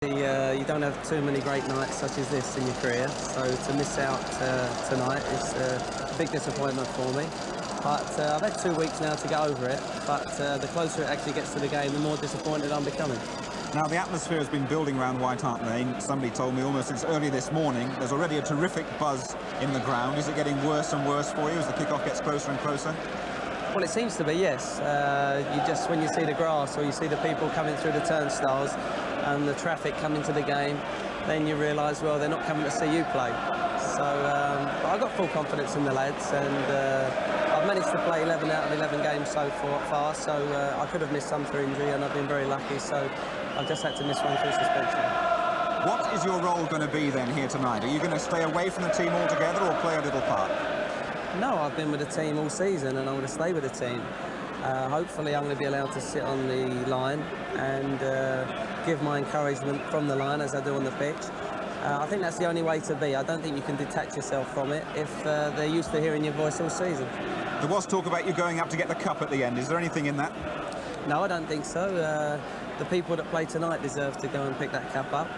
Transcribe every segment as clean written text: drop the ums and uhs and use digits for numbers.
You don't have too many great nights such as this in your career, so to miss out tonight is a big disappointment for me. But I've had 2 weeks now to get over it, but the closer it actually gets to the game, the more disappointed I'm becoming. Now, the atmosphere has been building around White Hart Lane. Somebody told me almost since early this morning. There's already a terrific buzz in the ground. Is it getting worse and worse for you as the kick-off gets closer and closer? Well, it seems to be, yes. When you see the grass or you see the people coming through the turnstiles and the traffic coming to the game, then you realise, well, they're not coming to see you play. So but I've got full confidence in the lads, and I've managed to play 11 out of 11 games so far, so I could have missed some through injury, and I've been very lucky, so I've just had to miss one through suspension. What is your role going to be then here tonight? Are you going to stay away from the team altogether or play a little part? No, I've been with the team all season and I'm going to stay with the team. Hopefully I'm going to be allowed to sit on the line and give my encouragement from the line as I do on the pitch. I think that's the only way to be. I don't think you can detach yourself from it if they're used to hearing your voice all season. There was talk about you going up to get the cup at the end. Is there anything in that? No, I don't think so. The people that play tonight deserve to go and pick that cup up.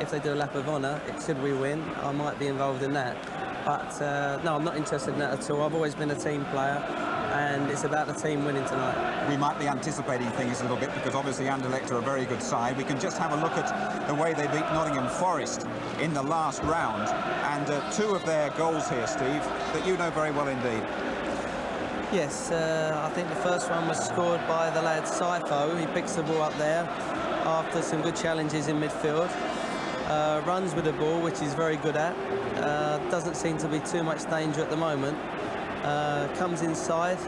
If they do a lap of honour, should we win, I might be involved in that. But no, I'm not interested in that at all. I've always been a team player, and it's about the team winning tonight. We might be anticipating things a little bit because obviously Anderlect are a very good side. We can just have a look at the way they beat Nottingham Forest in the last round, and 2 of their goals here, Steve, that you know very well indeed. Yes, I think the first one was scored by the lad Sifo. He picks the ball up there after some good challenges in midfield. Runs with the ball, which he's very good at. Doesn't seem to be too much danger at the moment. Comes inside,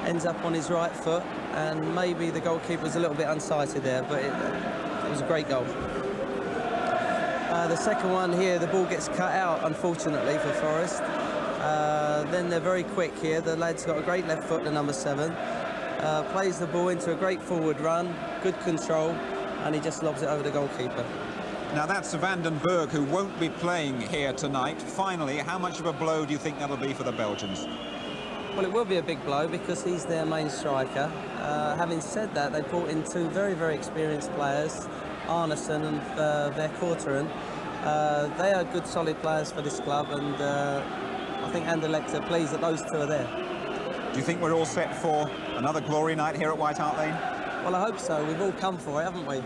ends up on his right foot, and maybe the goalkeeper's a little bit unsighted there, but it was a great goal. The second one here, the ball gets cut out, unfortunately, for Forest. Then they're very quick here. The lad's got a great left foot, the number 7. Plays the ball into a great forward run, good control, and he just lobs it over the goalkeeper. Now that's Van den Berg, who won't be playing here tonight. Finally, how much of a blow do you think that'll be for the Belgians? Well, it will be a big blow because he's their main striker. Having said that, they brought in 2 very, very experienced players, Arneson and Vercouteren. They are good, solid players for this club, and I think Anderlect are pleased that those 2 are there. Do you think we're all set for another glory night here at White Hart Lane? Well, I hope so. We've all come for it, haven't we?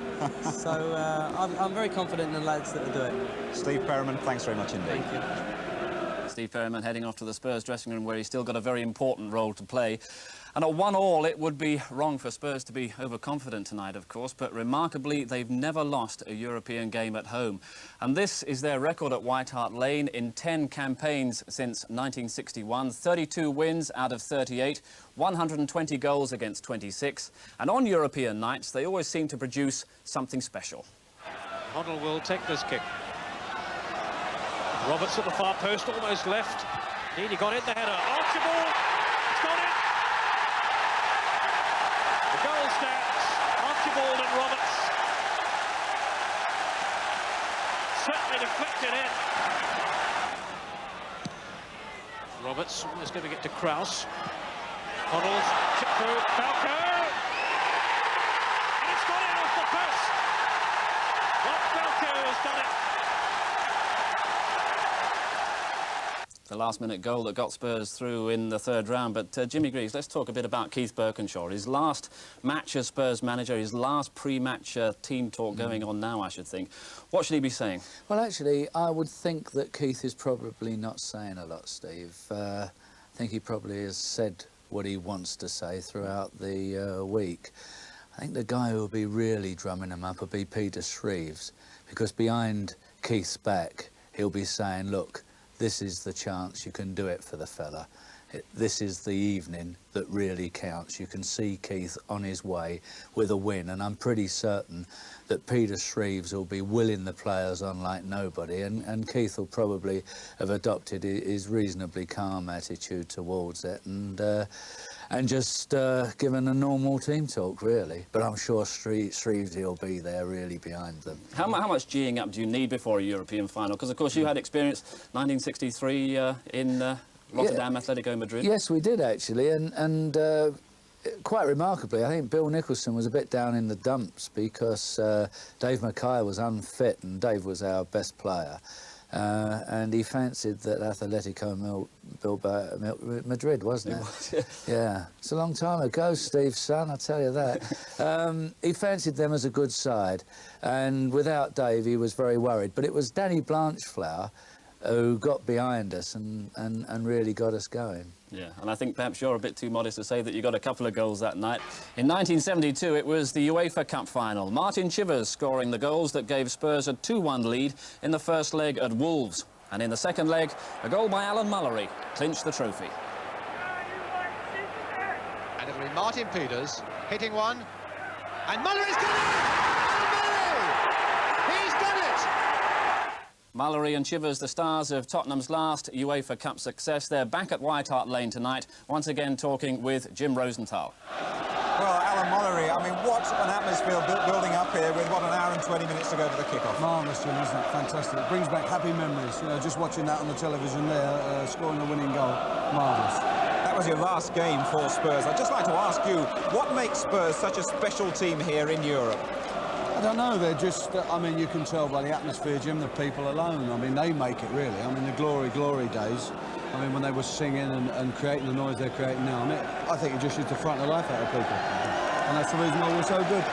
So I'm very confident in the lads that will do it. Steve Perriman, thanks very much indeed. Thank you. Steve Perriman heading off to the Spurs dressing room where he's still got a very important role to play. And at 1-1, it would be wrong for Spurs to be overconfident tonight, of course, but remarkably, they've never lost a European game at home. And this is their record at White Hart Lane in 10 campaigns since 1961, 32 wins out of 38, 120 goals against 26. And on European nights, they always seem to produce something special. Hoddle will take this kick. Roberts at the far post, almost left. Nearly got in the header. Archibald, it's got it. The goal stands. Archibald and Roberts. Certainly deflected in. Roberts is going to get to Kraus. Hoddle's chip through. Falco. And it's got in off the post. Well, Falco has done it. The last-minute goal that got Spurs through in the 3rd round. But Jimmy Greaves, let's talk a bit about Keith Birkinshaw. His last match as Spurs manager, his last pre-match team talk going on now, I should think. What should he be saying? Well, actually, I would think that Keith is probably not saying a lot, Steve. I think he probably has said what he wants to say throughout the week. I think the guy who will be really drumming him up will be Peter Shreeves, because behind Keith's back, he'll be saying, look, this is the chance, you can do it for the fella. This is the evening that really counts. You can see Keith on his way with a win, and I'm pretty certain that Peter Shreeves will be willing the players on like nobody, and Keith will probably have adopted his reasonably calm attitude towards it, and just given a normal team talk, really. But I'm sure Shreeves will be there really behind them. How much geeing up do you need before a European final? Because, of course, you had experience 1963 in Rotterdam, Atletico Madrid. Yes, we did, actually, and quite remarkably, I think Bill Nicholson was a bit down in the dumps because Dave Mackay was unfit and Dave was our best player. And he fancied that Atletico Madrid, wasn't it? Yeah. It's a long time ago, Steve's son, I tell you that. He fancied them as a good side, and without Dave, he was very worried. But it was Danny Blanchflower who got behind us and really got us going. Yeah, and I think perhaps you're a bit too modest to say that you got a couple of goals that night. In 1972, it was the UEFA Cup final. Martin Chivers scoring the goals that gave Spurs a 2-1 lead in the first leg at Wolves. And in the second leg, a goal by Alan Mullery clinched the trophy. And it'll be Martin Peters hitting one. And Mullery's done it! Mullery! He's done it! Mullery and Chivers, the stars of Tottenham's last UEFA Cup success. They're back at White Hart Lane tonight, once again talking with Jim Rosenthal. Well, Alan Mullery, I mean, what an atmosphere building up here with, what, an hour and 20 minutes to go to the kickoff. Marvellous, Jim, isn't it? Fantastic. It brings back happy memories, you know, just watching that on the television there, scoring the winning goal. Marvellous. That was your last game for Spurs. I'd just like to ask you, what makes Spurs such a special team here in Europe? I don't know, they're just, I mean, you can tell by the atmosphere, Jim, the people alone. I mean, they make it, really. I mean, the glory days, I mean, when they were singing and creating the noise they're creating now, I mean, I think it just used to frighten the life out of people. And that's the reason why we're so good.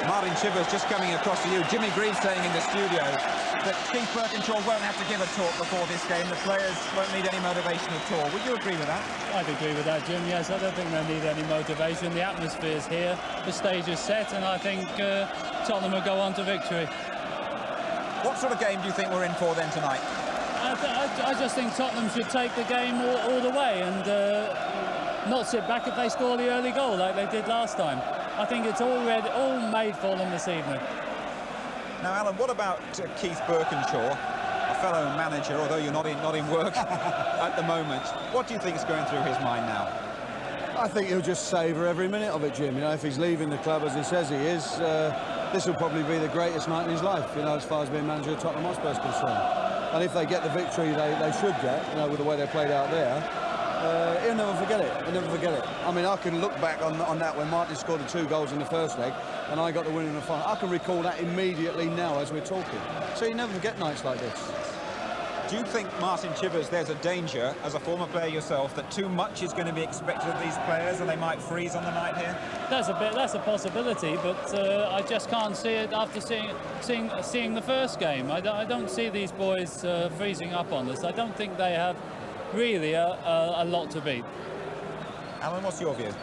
Martin Chivers just coming across to you. Jimmy Greaves saying in the studio that Keith Birkinshaw won't have to give a talk before this game. The players won't need any motivation at all. Would you agree with that? I'd agree with that, Jim. Yes, I don't think they need any motivation. The atmosphere's here, the stage is set, and I think Tottenham will go on to victory. What sort of game do you think we're in for then tonight? I just think Tottenham should take the game all the way and not sit back if they score the early goal like they did last time. I think it's all made for them this evening. Now, Alan, what about Keith Birkinshaw, a fellow manager, although you're not in work at the moment? What do you think is going through his mind now? I think he'll just savour every minute of it, Jim. You know, if he's leaving the club as he says he is, this will probably be the greatest night in his life, you know, as far as being manager of Tottenham Hotspur is concerned. And if they get the victory they should get, you know, with the way they played out there, he'll never forget it. He'll never forget it. I mean, I can look back on that when Martin scored the 2 goals in the first leg and I got the win in the final. I can recall that immediately now as we're talking. So you never forget nights like this. Do you think, Martin Chivers, there's a danger, as a former player yourself, that too much is going to be expected of these players and they might freeze on the night here? That's a possibility, but I just can't see it after seeing the first game. I don't see these boys freezing up on us. I don't think they have really a lot to beat. Alan, what's your view?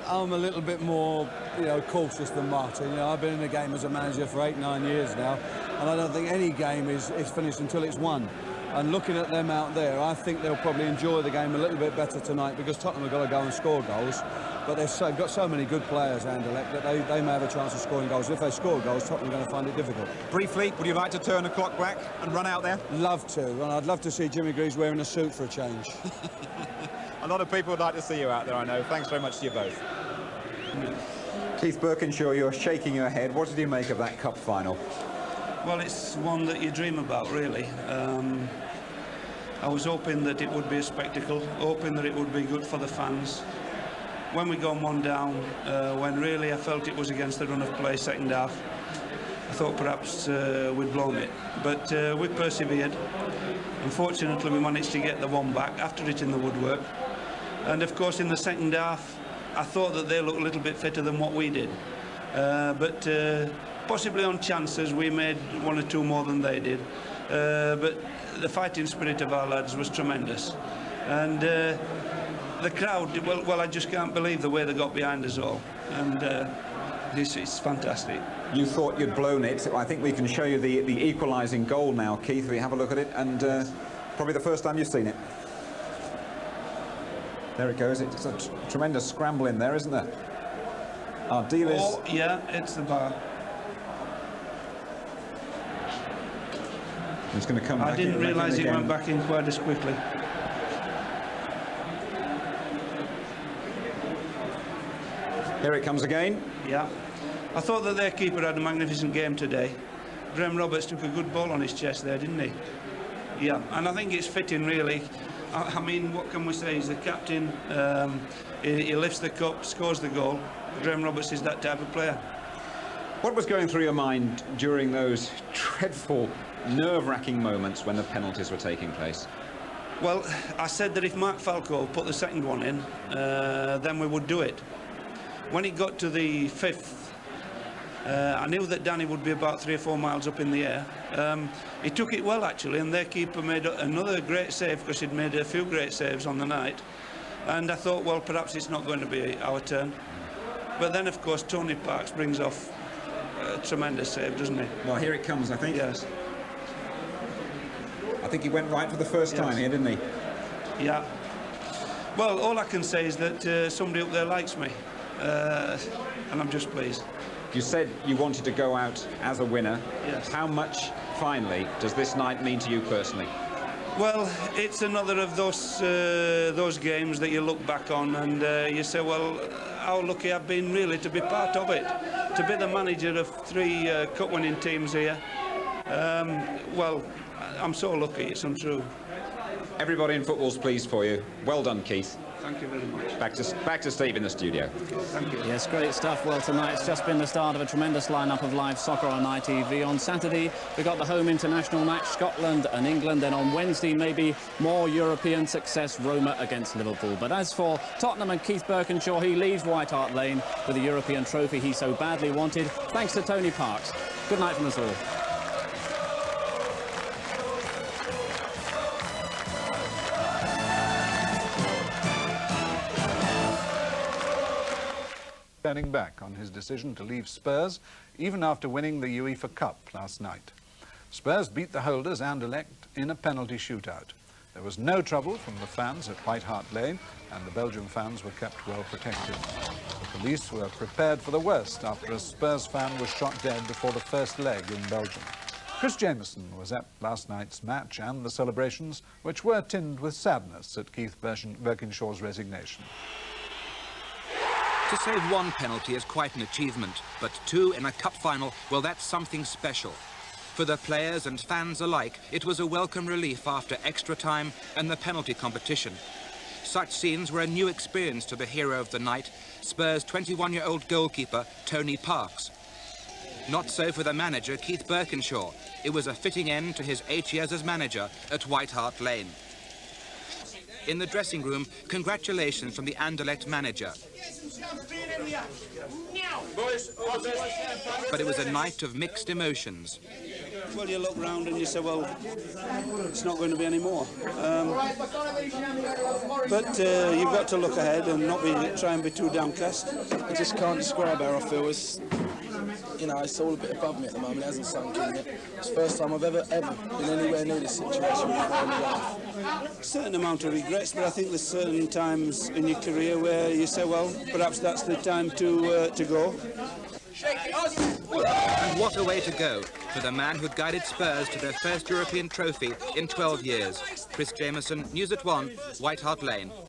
I'm a little bit more, you know, cautious than Martin. You know, I've been in the game as a manager for 8-9 years now, and I don't think any game is finished until it's won. And looking at them out there, I think they'll probably enjoy the game a little bit better tonight because Tottenham have got to go and score goals. But they've got so many good players, Anderlect, that they may have a chance of scoring goals. If they score goals, Tottenham are going to find it difficult. Briefly, would you like to turn the clock back and run out there? Love to, and I'd love to see Jimmy Greaves wearing a suit for a change. A lot of people would like to see you out there, I know. Thanks very much to you both. Keith Birkinshaw, you're shaking your head. What did you make of that cup final? Well, it's one that you dream about, really. I was hoping that it would be a spectacle, hoping that it would be good for the fans. When we gone 1 down, when really I felt it was against the run of play second half, I thought perhaps we'd blown it. But we persevered. Unfortunately, we managed to get the 1 back after hitting the woodwork. And of course, in the second half, I thought that they looked a little bit fitter than what we did. But possibly on chances, we made 1 or 2 more than they did. But the fighting spirit of our lads was tremendous. And the crowd, well, I just can't believe the way they got behind us all. And this is fantastic. You thought you'd blown it. I think we can show you the equalising goal now, Keith. We have a look at it, and probably the first time you've seen it. There it goes. It's a tremendous scramble in there, isn't there? Our deal is... Oh, yeah, it's the bar. It's going to come back. I didn't realise it went back in quite as quickly. Here it comes again. Yeah. I thought that their keeper had a magnificent game today. Graham Roberts took a good ball on his chest there, didn't he? Yeah, and I think it's fitting, really. I mean, what can we say? He's the captain. He lifts the cup, scores the goal. Graham Roberts is that type of player. What was going through your mind during those dreadful, nerve-wracking moments when the penalties were taking place? Well, I said that if Mark Falco put the second one in, then we would do it. When it got to the fifth, I knew that Danny would be about 3 or 4 miles up in the air. He took it well, actually, and their keeper made another great save, because he'd made a few great saves on the night. And I thought, well, perhaps it's not going to be our turn. But then, of course, Tony Parks brings off a tremendous save, doesn't he? Well, here it comes, I think. Yes. I think he went right for the first time here, didn't he? Yeah. Well, all I can say is that somebody up there likes me, and I'm just pleased. You said you wanted to go out as a winner. Yes. How much, finally, does this night mean to you personally? Well, it's another of those games that you look back on and you say, well, how lucky I've been really to be part of it, to be the manager of 3 cup-winning teams here. Well, I'm so lucky, it's untrue. Everybody in football's pleased for you. Well done, Keith. Thank you very much. Back to Steve in the studio. Thank you. Yes, great stuff. Well, tonight's just been the start of a tremendous lineup of live soccer on ITV. On Saturday, we got the home international match, Scotland and England. Then on Wednesday, maybe more European success, Roma against Liverpool. But as for Tottenham and Keith Birkinshaw, he leaves White Hart Lane with the European trophy he so badly wanted, thanks to Tony Parks. Good night from us all. Turning back on his decision to leave Spurs, even after winning the UEFA Cup last night. Spurs beat the holders, Anderlect, in a penalty shootout. There was no trouble from the fans at White Hart Lane, and the Belgian fans were kept well protected. The police were prepared for the worst after a Spurs fan was shot dead before the first leg in Belgium. Chris Jameson was at last night's match and the celebrations, which were tinged with sadness at Keith Birkinshaw's resignation. To save 1 penalty is quite an achievement, but 2 in a cup final, well, that's something special. For the players and fans alike, it was a welcome relief after extra time and the penalty competition. Such scenes were a new experience to the hero of the night, Spurs' 21-year-old goalkeeper, Tony Parks. Not so for the manager, Keith Birkinshaw. It was a fitting end to his 8 years as manager at White Hart Lane. In the dressing room, congratulations from the Anderlecht manager. But it was a night of mixed emotions. Well, you look round and you say, well, it's not going to be any more. But you've got to look ahead and not try and be too downcast. I just can't describe how I feel. You know, it's all a bit above me at the moment. It hasn't sunk in yet. It's the first time I've ever been anywhere near this situation before in my life. A certain amount of regrets, but I think there's certain times in your career where you say, well, perhaps that's the time to go. And what a way to go for the man who'd guided Spurs to their first European trophy in 12 years. Chris Jameson, News at 1, White Hart Lane.